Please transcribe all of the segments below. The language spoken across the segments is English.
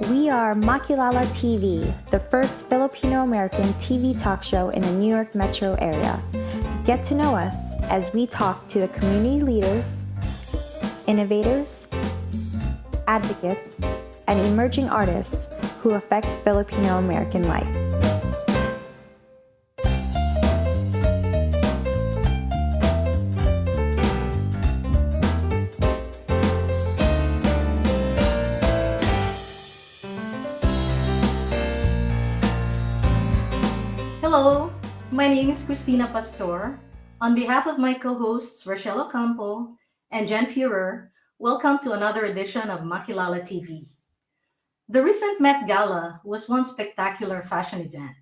We are Makilala TV, the first Filipino-American TV talk show in the New York metro area. Get to know us as we talk to the community leaders, innovators, advocates, and emerging artists who affect Filipino-American life. Hello, my name is Cristina Pastor. On behalf of my co-hosts Rachelle Ocampo and Jen Feurer, welcome to another edition of Makilala TV. The recent Met Gala was one spectacular fashion event.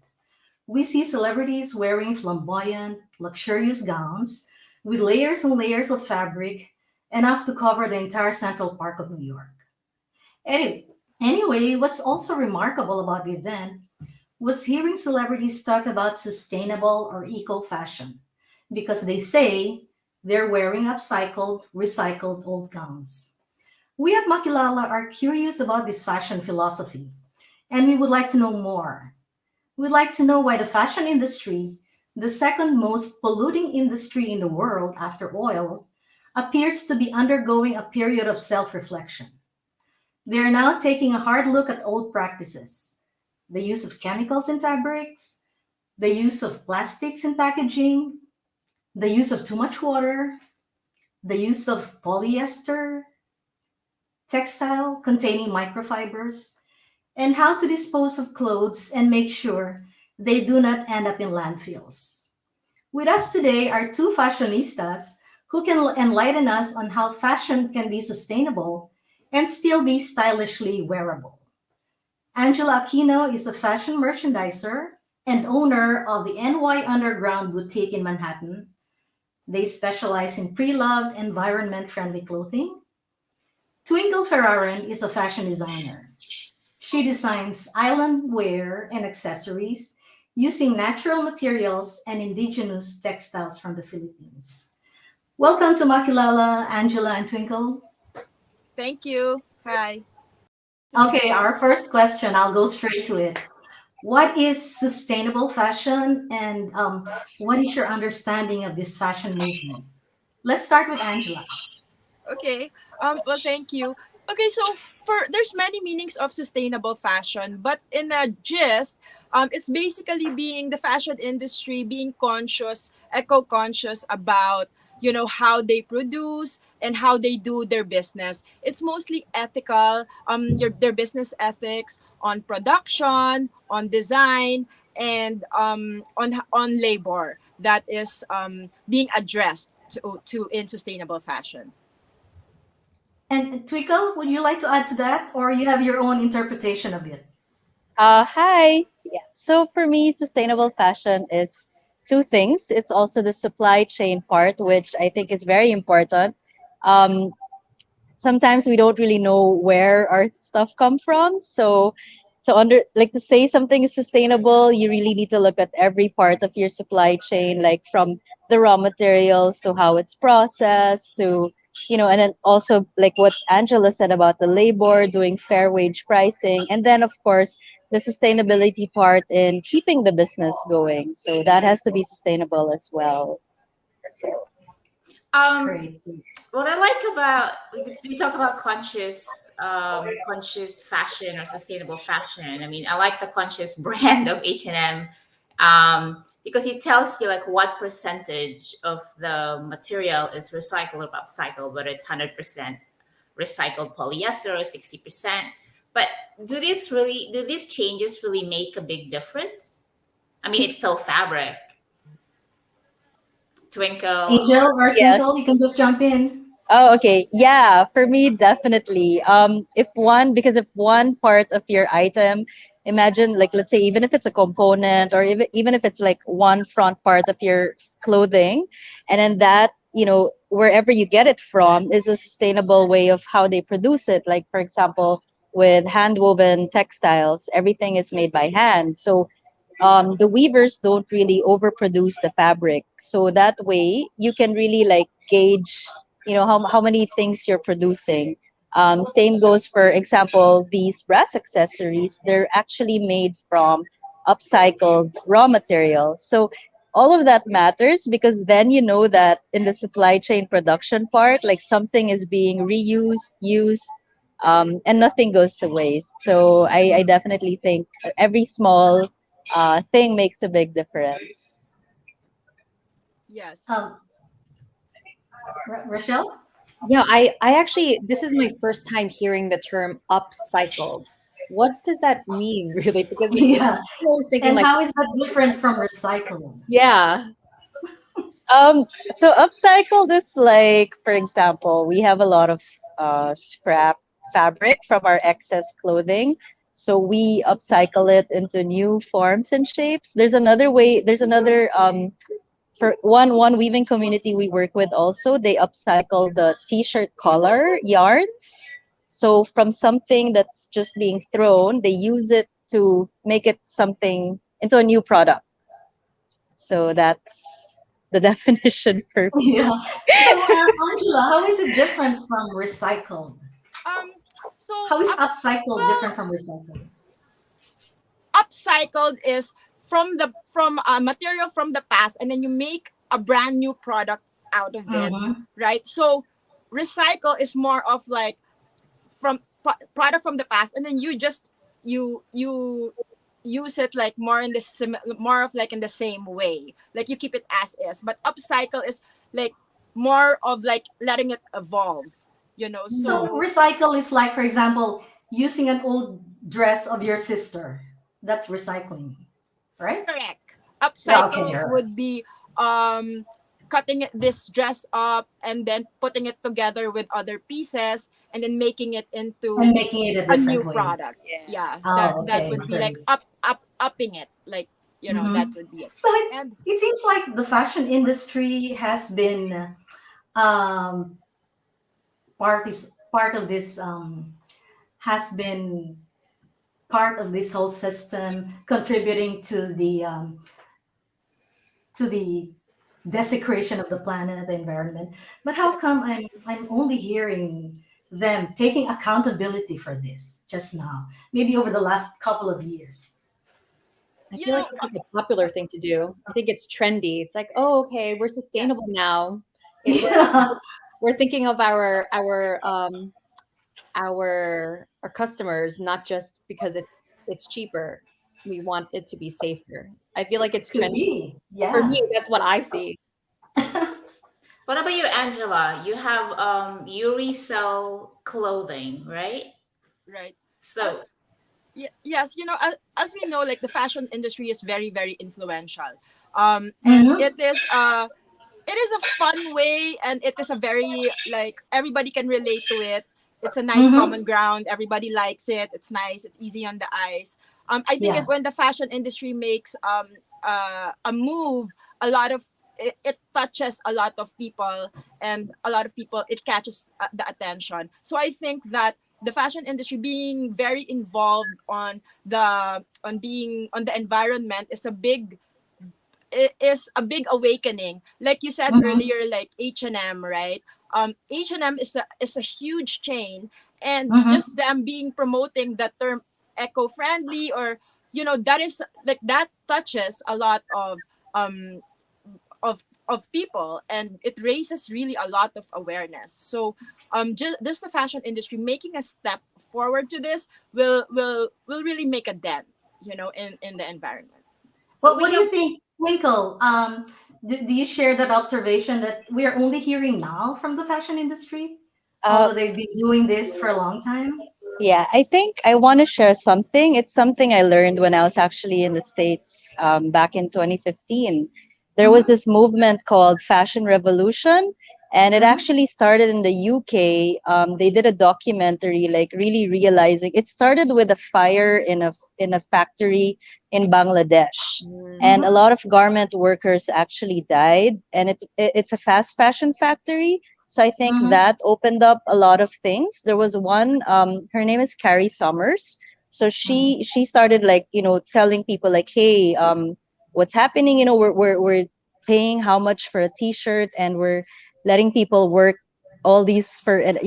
We see celebrities wearing flamboyant, luxurious gowns with layers and layers of fabric enough to cover the entire Central Park of New York. Anyway, what's also remarkable about the event was hearing celebrities talk about sustainable or eco fashion because they say they're wearing upcycled, recycled old gowns. We at Makilala are curious about this fashion philosophy and we would like to know more. We'd like to know why the fashion industry, the second most polluting industry in the world after oil, appears to be undergoing a period of self reflection. They are now taking a hard look at old practices, the use of chemicals in fabrics, the use of plastics in packaging, the use of too much water, the use of polyester, textile containing microfibers, and how to dispose of clothes and make sure they do not end up in landfills. With us today are two fashionistas who can enlighten us on how fashion can be sustainable and still be stylishly wearable. Angela Aquino is a fashion merchandiser and owner of the NY Underground Boutique in Manhattan. They specialize in pre-loved, environment-friendly clothing. Twinkle Ferraren is a fashion designer. She designs island wear and accessories using natural materials and indigenous textiles from the Philippines. Welcome to Makilala, Angela and Twinkle. Thank you. Hi. Okay, our first question, I'll go straight to it. What is sustainable fashion and what is your understanding of this fashion movement? Let's start with Angela. Okay. Well, thank you. Okay, so for there's many meanings of sustainable fashion, but in a gist, it's basically being the fashion industry being conscious, eco-conscious about how they produce and how they do their business. It's mostly ethical, their business ethics on production, on design, and on labor that is being addressed to in sustainable fashion. And Twinkle, would you like to add to that or you have your own interpretation of it? Hi. Yeah. So for me, sustainable fashion is two things. It's also the supply chain part, which I think is very important. Um, Sometimes we don't really know where our stuff come from. So to say something is sustainable, you really need to look at every part of your supply chain, like from the raw materials to how it's processed to and then also like what Angela said about the labor, doing fair wage pricing, and then of course the sustainability part in keeping the business going. So that has to be sustainable as well. So Um, Great. what I like about we talk about conscious fashion or sustainable fashion. I mean, I like the conscious brand of H&M because it tells you like what percentage of the material is recycled or upcycled, whether it's 100% recycled polyester or 60%. But do these changes really make a big difference? I mean, it's still fabric. Twinkle. Angel or yes. Twinkle, you can just jump in. Oh, okay. Yeah, for me, definitely. If one part of your item, imagine like, let's say, even if it's a component or even if it's like one front part of your clothing, and then that, wherever you get it from is a sustainable way of how they produce it. Like, for example, with hand woven textiles, everything is made by hand. So the weavers don't really overproduce the fabric. So that way you can really like gauge, how many things you're producing. Same goes, for example, these brass accessories. They're actually made from upcycled raw materials. So all of that matters because then you know that in the supply chain production part, like something is being reused, used, and nothing goes to waste. So I definitely think every small thing makes a big difference. Yes. Um, Rachelle? Yeah, I actually, this is my first time hearing the term upcycled. What does that mean, really? Because Yeah. I was thinking And like, how is that different from recycling? yeah, Um, so upcycled is like, for example, we have a lot of scrap fabric from our excess clothing. So we upcycle it into new forms and shapes. There's another way, there's another for one weaving community we work with also, they upcycle the t-shirt collar yarns. So from something that's just being thrown, they use it to make it something into a new product. So that's the definition for me. Yeah. So, Angela, how is it different from recycled? Um. So How is ups upcycled well, different from recycled? upcycled is from material from the past, and then you make a brand new product out of it, Mm-hmm. right? So recycle is more of like product from the past, and then you just you use it like more in the more of like in the same way, like you keep it as is. But upcycle is like more of like letting it evolve, So so recycle is like, for example, using an old dress of your sister. That's recycling, right? correct. Yeah. Okay. Upcycle All right. would be um cutting this dress up and then putting it together with other pieces and then making it into And making it a a new different way. product. Yeah, Oh, that okay. would be like Great. upping it, like that Mm-hmm. would be it. So And it seems like the fashion industry has been um, part of this has been part of this whole system, contributing to the desecration of the planet, the environment. But how come I'm only hearing them taking accountability for this just now? Maybe over the last couple of years. I you feel like know it's like a popular thing to do. I think it's trendy. It's like, oh, okay, we're yes, sustainable now. It, Yeah. we're thinking of our customers, not just because it's cheaper. We want it to be safer. I feel like it's Could trendy. be. For Yeah. me, that's what I see. What about you, Angela? You have you resell clothing, right? right. uh, So yes, as we know, like the fashion industry is very very influential, and Hmm. it is a fun way, and it is a very like everybody can relate to it. It's a nice Hmm. common ground. Everybody likes it. It's nice. It's easy on the eyes. I think if Yeah. when the fashion industry makes a move, a lot of it touches a lot of people, and a lot of people it catches the attention. So I think that the fashion industry being very involved on being on the environment is a big awakening. Like you said Hmm. earlier, like H&M, right? H&M is a huge chain, and Hmm. just them being promoting the term eco-friendly, or that is like that touches a lot um of people, and it raises really a lot of awareness. So just the fashion industry making a step forward to this will really make a dent, in the environment. but What we do you don't. think, Twinkle? Do you share that observation that we are only hearing now from the fashion industry, Uh, although they've been doing this for a long time? Yeah, I think I want to share something. It's something I learned when I was actually in the States back in 2015. There was Hmm. this movement called Fashion Revolution, and it Hmm. actually started in the UK. They did a documentary, like really realizing it started with a fire in a factory in Bangladesh, and a Hmm. lot of garment workers actually died. And it's a fast fashion factory, so I think Hmm. that opened up a lot of things. There was one, her name is Carrie Summers. So Hmm. she started like, telling people like, hey, what's happening? We're paying how much for a t-shirt, and we're letting people work all these for, and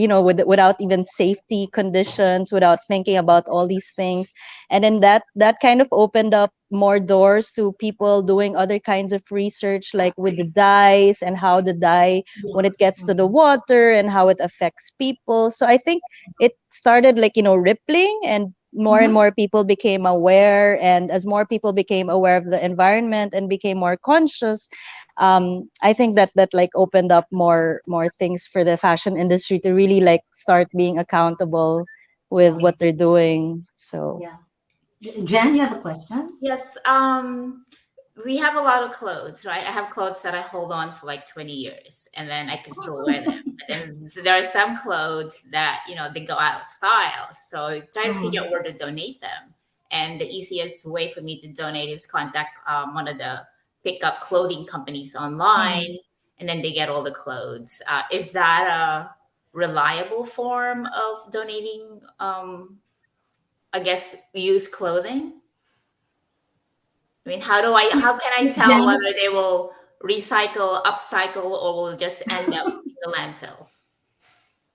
without even safety conditions, without thinking about all these things. And then that kind of opened up more doors to people doing other kinds of research, like with the dyes and how the dye, when it gets to the water, and how it affects people. So I think it started like rippling, and more people became aware. And as more people became aware of the environment and became more conscious, I think that like opened up more things for the fashion industry to really like start being accountable with Yeah. what they're doing. So Yeah. Jen, you have a question? Yes. We have a lot of clothes, right? I have clothes that I hold on for like 20 years and then I can still wear them. And so there are some clothes that, they go out of style. So try to figure out where to donate them. And the easiest way for me to donate is contact one of the pickup clothing companies online, and then they get all the clothes. Is that a reliable form of donating, I guess, used clothing? I mean, how can I Miss tell Jen, whether they will recycle, upcycle, or will just end up in the landfill?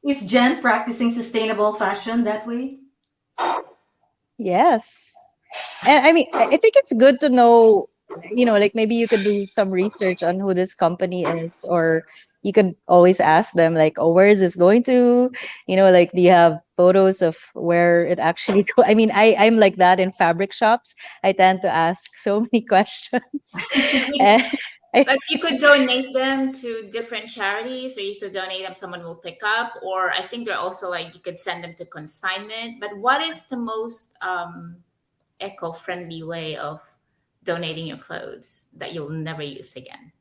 is Jen practicing sustainable fashion that way? yes. And I mean, I think it's good to know, like maybe you could do some research on who this company is, or you could always ask them, like, oh, where is this going to? Like, do you have photos of where it actually go? I mean, I'm like that in fabric shops. I tend to ask so many questions. I And mean, like you could donate them to different charities, or you could donate them, someone will pick up, or I think they're also like you could send them to consignment. But what is the most eco-friendly way of donating your clothes that you'll never use again?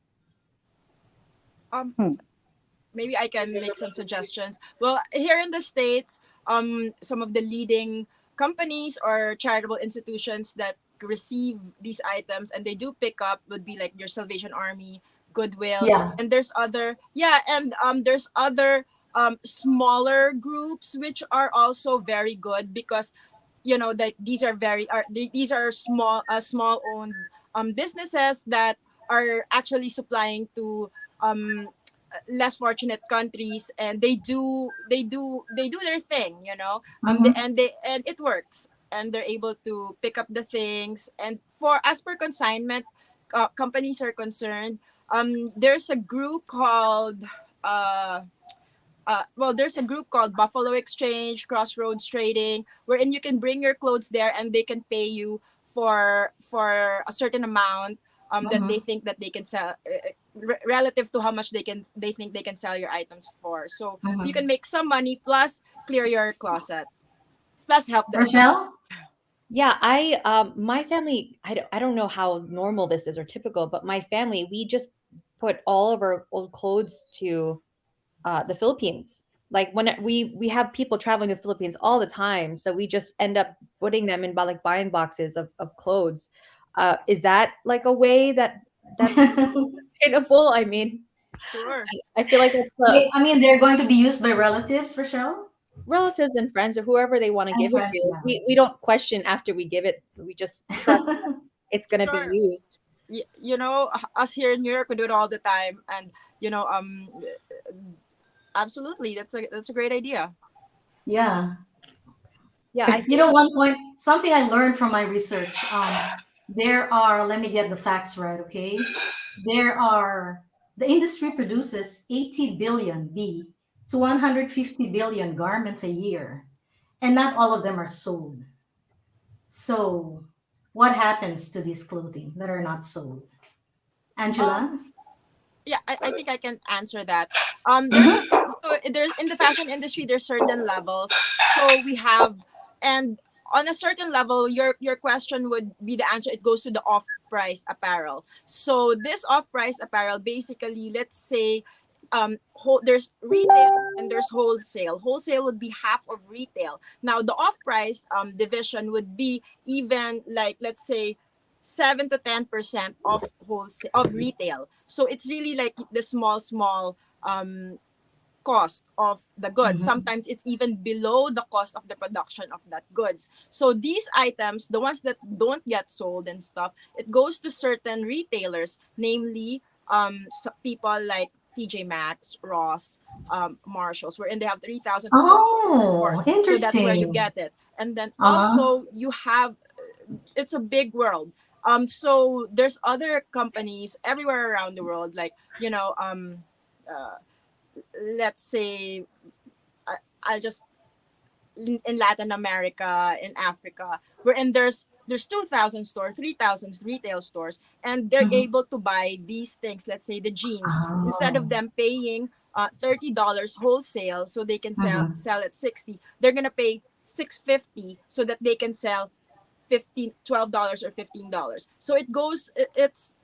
Um, Hmm. Maybe I can make some suggestions. Well, here in the States, some of the leading companies or charitable institutions that receive these items and they do pick up would be like your Salvation Army, Goodwill, Yeah. and there's other smaller groups which are also very good because that these are small owned businesses that are actually supplying to um less fortunate countries, and they do their thing, and it works, and they're able to pick up the things. And for as per consignment companies are concerned, there's a group called uh there's a group called Buffalo Exchange, Crossroads Trading, wherein you can bring your clothes there and they can pay you for a certain amount that they think that they can sell, relative to how much they think they can sell your items for. So you can make some money plus clear your closet, plus help the Rochelle? Yeah, my family, I don't know how normal this is or typical, but my family, we just put all of our old clothes to the Philippines. Like when we have people traveling to the Philippines all the time, so we just end up putting them in like buying boxes of clothes. Is that like a way that's sustainable? I mean, Sure. I feel like it's I mean, they're going to be used by relatives, Rochelle? relatives and friends or whoever they want to And give it friends, to. We don't question after we give it. We just trust yeah. it's going to be Sure. used. Us here in New York, we do it all the time, and absolutely, that's a great idea. Yeah. Yeah, I One point, something I learned from my research. There are, let me get the facts right, okay? The industry produces 80 billion to 150 billion garments a year, and not all of them are sold. So, what happens to these clothing that are not sold? Um, Angela? yeah, I think I can answer that. Mhm. There's in the fashion industry there's certain levels. So we have, and on a certain level, your question would be the answer. It goes to the off price apparel. So this off price apparel, basically, let's say, there's retail and there's wholesale. Wholesale would be half of retail. Now the off price division would be even, like, let's say, 7 to 10% of wholesale of retail. So it's really like the small um cost of the goods. Mhm. Sometimes it's even below the cost of the production of that goods. So these items, the ones that don't get sold and stuff, it goes to certain retailers, namely people like TJ Maxx, Ross, Marshalls, wherein they have 3,000 to 4,000 Oh, stores. So that's where you interesting. get it. And then Uh-huh. also you have, it's a big world. So there's other companies everywhere around the world, like, uh, let's say, I, I'll just in Latin America, in Africa, wherein there's 2,000 stores, 3,000 retail stores, and they're Mhm. able to buy these things. Let's say the jeans, instead of Oh. them paying $30 wholesale, so they can Mhm. sell at 60, they're gonna pay 650 so that they can sell 15 $12 or $15. So it goes, it's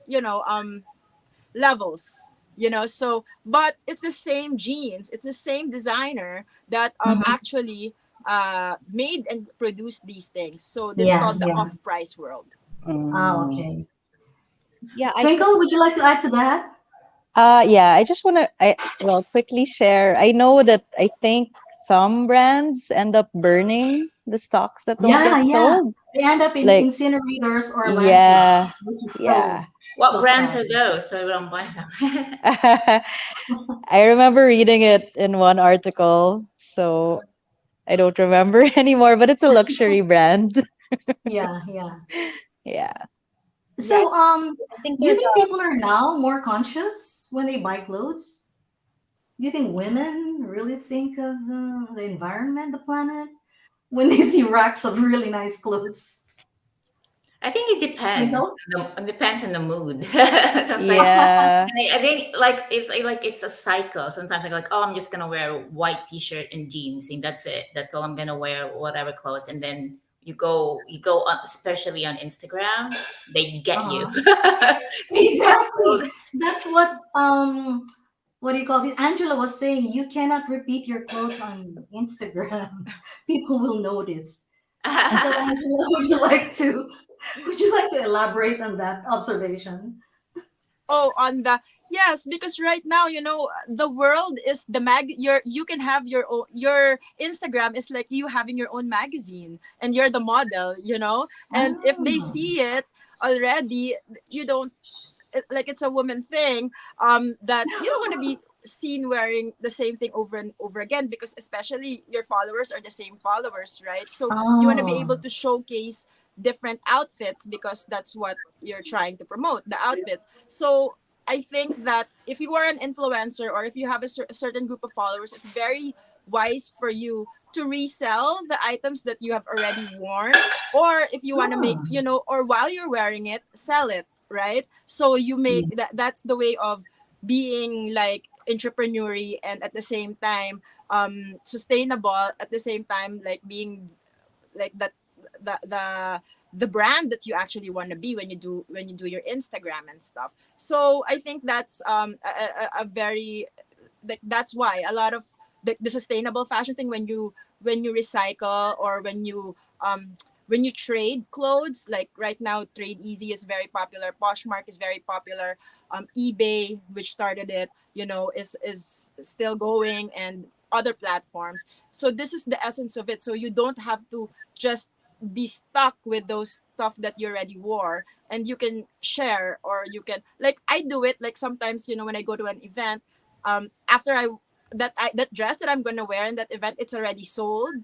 levels, so but it's the same jeans, it's the same designer that Mhm. actually made and produced these things, so it's Yeah, called the yeah. off-price world. Oh, Mm. okay. Yeah, I think. Twinkle, would you like to add to that? Yeah, I just want to well quickly share. I know that I think some brands end up burning the stocks that don't Yeah, get yeah. sold. They end up in Like, incinerators or landfill, yeah, which is yeah. What so brands sad. are those? So we don't buy them. I remember reading it in one article, so I don't remember anymore, but it's a luxury brand. Yeah, yeah. Yeah. Yeah, So, I think do you there's think people are now more conscious when they buy clothes? Do you think women really think of the environment, the planet, when they see racks of really nice clothes? I think it depends. Twinkle? It depends on the mood. Sometimes like, Yeah. I think like if like it's a cycle. Sometimes I go like, oh, I'm just gonna wear a white t-shirt and jeans, and that's it. That's all I'm gonna wear, whatever clothes. And then you go on, especially on Instagram, they get you. Uh-huh. They see the Exactly. clothes. That's what do you call it? Angela was saying you cannot repeat your clothes on Instagram. People will notice. So Angela, would you like to elaborate on that observation? Oh, on the yes, because right now, the world is the you can have your own, your Instagram is like you having your own magazine, and you're the model. And if they Ah. see it already, you don't like, it's a woman thing, that you don't want to be seen wearing the same thing over and over again, because especially your followers are the same followers, right? So you want to be able Oh. to showcase different outfits, because that's what you're trying to promote, the outfits. So I think that if you are an influencer, or if you have a certain group of followers, it's very wise for you to resell the items that you have already worn, or if you want to make, Ah. or while you're wearing it, sell it, right? So you make that's the way of being like entrepreneurial, and at the same time sustainable, at the same time like being like that, the the the brand that you actually want to be when you do your Instagram and stuff. So I think that's a very, like, that's why a lot of the sustainable fashion thing, when you recycle, or when you trade clothes, like right now Trade Easy is very popular, Poshmark is very popular, eBay, which started it, is still going, and other platforms. So this is the essence of it, so you don't have to just be stuck with those stuff that you already wore, and you can share, or you can, like, I do it, like sometimes, when I go to an event, after that dress that I'm gonna wear in that event, it's already sold.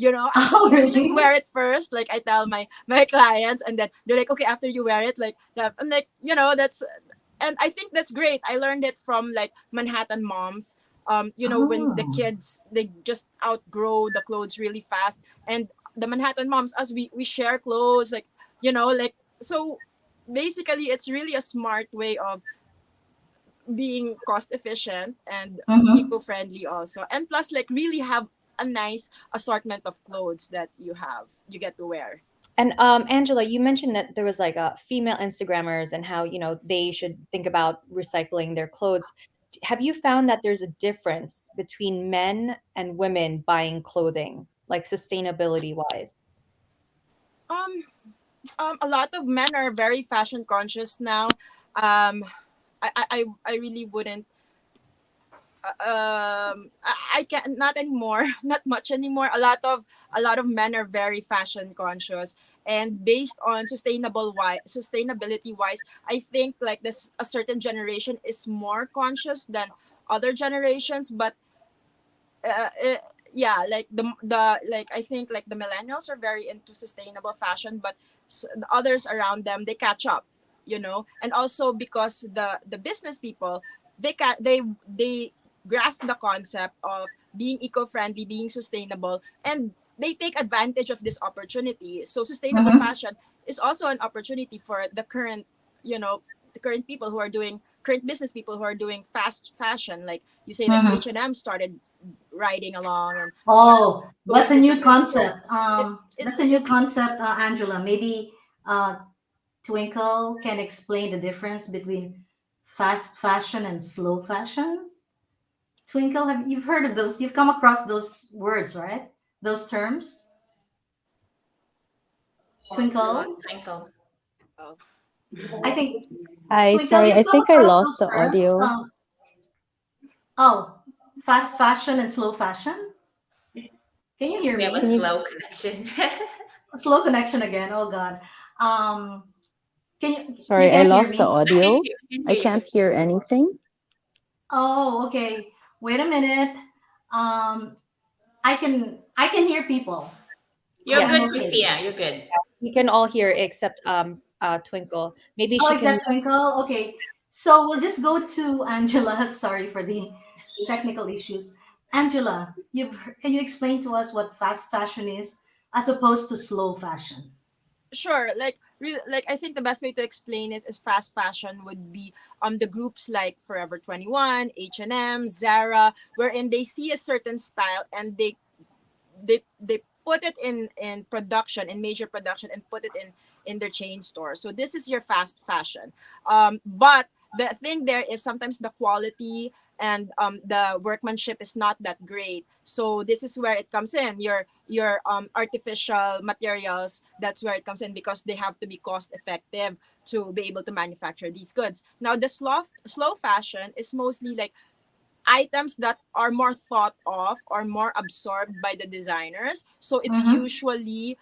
I said, Oh, let me just really? wear it first. Like, I tell my clients, and then they're like, okay, after you wear it, like that. I'm like, that's, and I think that's great. I learned it from like Manhattan moms. When the Oh. kids, they just outgrow the clothes really fast, and the Manhattan moms, us, we share clothes, like, like, so basically it's really a smart way of being cost efficient and Mm-hmm. eco friendly also, and plus like really have a nice assortment of clothes that you get to wear. And Angela, you mentioned that there was like female Instagrammers and how, they should think about recycling their clothes. Have you found that there's a difference between men and women buying clothing, like sustainability wise? um a lot of men are very fashion conscious now. I really wouldn't, I can't, not anymore, not much anymore. A lot of men are very fashion conscious, and based on sustainability wise, I think like this, a certain generation is more conscious than other generations, but yeah, like the like I think like the millennials are very into sustainable fashion, but the others around them, they catch up, you know. And also because the business people, they grasp the concept of being eco-friendly, being sustainable, and they take advantage of this opportunity. So sustainable Mm-hmm. fashion is also an opportunity for the current, you know, the current people who are doing current business people who are doing fast fashion. Like you say that Mm-hmm. H&M started riding along and are Oh, going that's a with the new trend. So concept. That's a new it's concept, Angela. Maybe Twinkle can explain the difference between fast fashion and slow fashion. Twinkle, have you've heard of those? You've come across those words, right? Those terms. We lost Twinkle, Twinkle. oh, I think Hi, Twinkle, sorry, you've I come think I across lost those the terms. audio. Oh, fast fashion and slow fashion. Can you hear We have a Can me? you, slow connection. Slow connection again. Oh God. Um, you sorry, I can't hear lost the me? I can audio. hear, I can I hear you can't before. hear anything. Oh, okay. Wait a minute. Um, I can hear people. You're Yeah, I'm good, okay. Christina. You're good. We can all hear except Twinkle. Maybe Oh, she can. except Twinkle. Okay. So we'll just go to Angela. Sorry for the technical issues. Angela, can you explain to us what fast fashion is as opposed to slow fashion? sure. Like like I think the best way to explain it is fast fashion would be the groups like Forever 21, H&M, Zara, wherein they see a certain style and they put it in production, in major production, and put it in their chain store. So this is your fast fashion. But the thing there is sometimes the quality and the workmanship is not that great. So this is where it comes in. Your artificial materials, that's where it comes in, because they have to be cost effective to be able to manufacture these goods. Now the slow fashion is mostly like items that are more thought of or more absorbed by the designers. So it's Mm-hmm. usually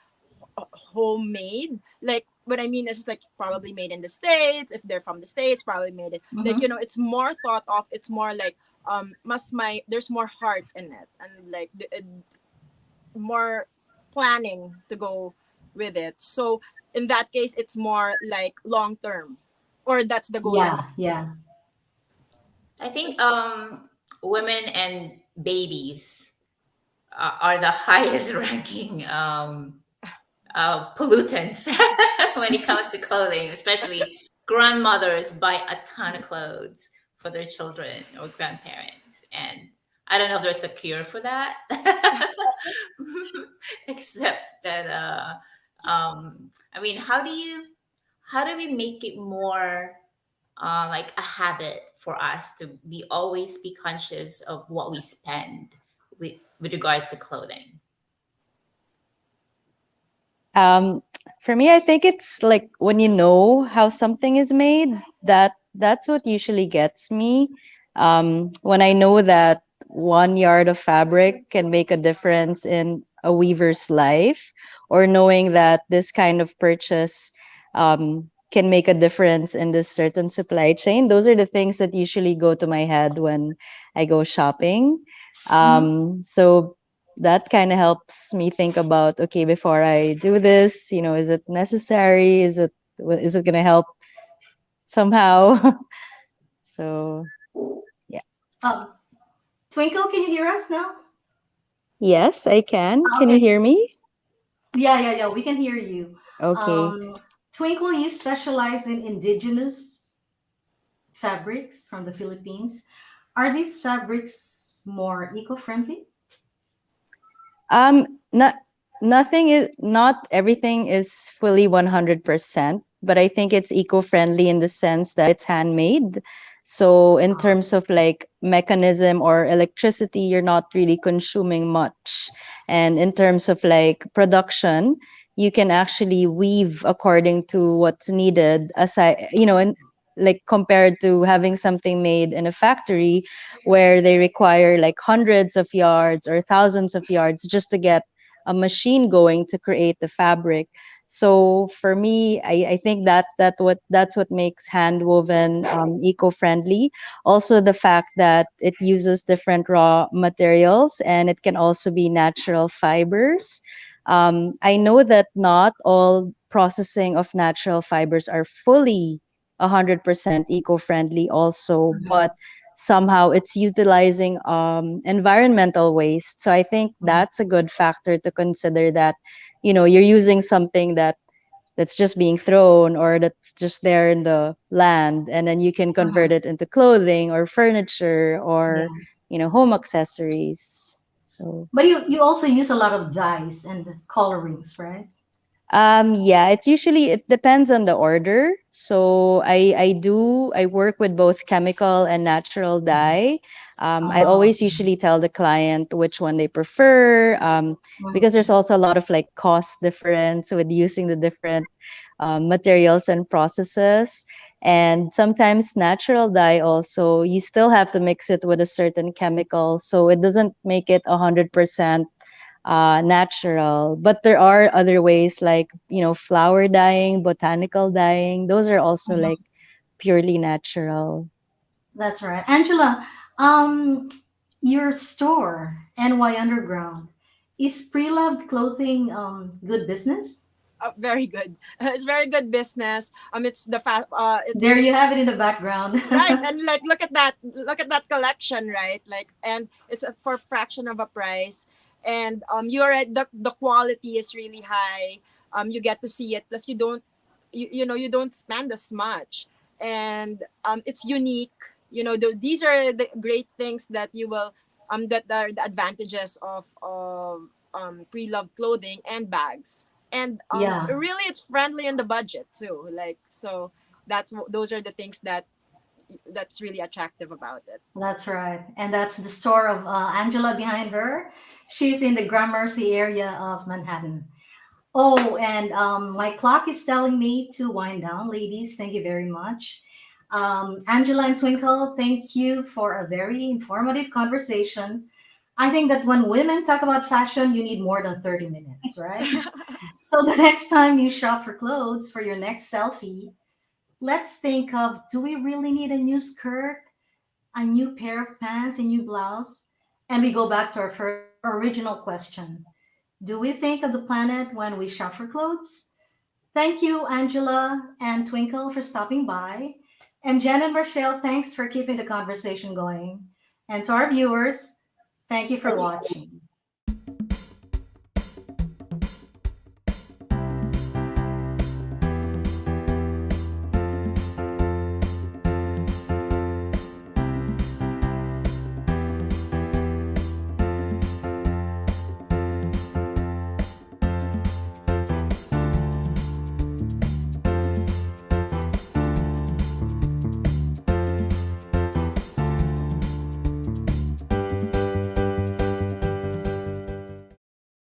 homemade. Like what I mean is like probably made in the States. If they're from the States, probably made it. Like, you Mm-hmm. know, it's more thought of. It's more like must my there's more heart in it, and like more planning to go with it. So in that case, it's more like long term, or that's the goal in Yeah, mind. yeah. I think women and babies are the highest ranking pollutants when it comes to clothing, especially grandmothers buy a ton of clothes for their children or grandparents. And I don't know if there's a cure for that, except that, I mean, how do we make it more like a habit for us to be always be conscious of what we spend with regards to clothing? Um, for me, I think it's like when you know how something is made, that's what usually gets me. When I know that 1 yard of fabric can make a difference in a weaver's life, or knowing that this kind of purchase can make a difference in this certain supply chain, those are the things that usually go to my head when I go shopping. Mm-hmm. So that kind of helps me think about, okay, before I do this, is it necessary, is it going to help somehow? So yeah. Um, Twinkle, can you hear us now? Yes, I can you Okay. hear me? Yeah, yeah, yeah. We can hear you. Okay. Um, Twinkle, you specialize in indigenous fabrics from the Philippines. Are these fabrics more eco-friendly? Not not everything is fully 100%, but I think it's eco-friendly in the sense that it's handmade. So in terms of like mechanism or electricity, you're not really consuming much. And in terms of like production, you can actually weave according to what's needed, aside, and like compared to having something made in a factory where they require like hundreds of yards or thousands of yards just to get a machine going to create the fabric. So for me, I think that's what makes hand woven eco-friendly. Also, the fact that it uses different raw materials and it can also be natural fibers. I know that not all processing of natural fibers are fully 100% eco-friendly also, but somehow it's utilizing environmental waste. So I think that's a good factor to consider, that you're using something that's just being thrown or that's just there in the land, and then you can convert it into clothing or furniture or Yeah. home accessories. So But you also use a lot of dyes and colorings, right? yeah, it depends on the order. So I work with both chemical and natural dye. I Oh, always usually tell the client which one they prefer, because there's also a lot of like cost difference with using the different materials and processes. And sometimes natural dye also, you still have to mix it with a certain chemical, so it doesn't make it 100% natural. But there are other ways, like flower dyeing, botanical dyeing. Those are also like purely natural. that's right. Angela, um, your store, NY Underground, is pre-loved clothing good business? Very good. It's very good business. It's There it's you have it in the background. right, and like look at that collection, right? Like, and it's for fraction of a price, and you're at the quality is really high. You get to see it. Plus, you don't spend as much, and it's unique. These are the great things that you will that are the advantages of pre-loved clothing and bags, and Yeah, really it's friendly in the budget too. Like, so those are the things that's really attractive about it. that's right. And that's the store of Angela behind her. She's in the Gramercy area of Manhattan. Oh, and my clock is telling me to wind down, ladies. Thank you very much. Angela and Twinkle, thank you for a very informative conversation. I think that when women talk about fashion, you need more than 30 minutes, right? So the next time you shop for clothes for your next selfie, let's think of, do we really need a new skirt, a new pair of pants, a new blouse? And we go back to our first original question. Do we think of the planet when we shop for clothes? Thank you, Angela and Twinkle, for stopping by. And Jen and Rachelle, thanks for keeping the conversation going. And to our viewers, thank you for watching.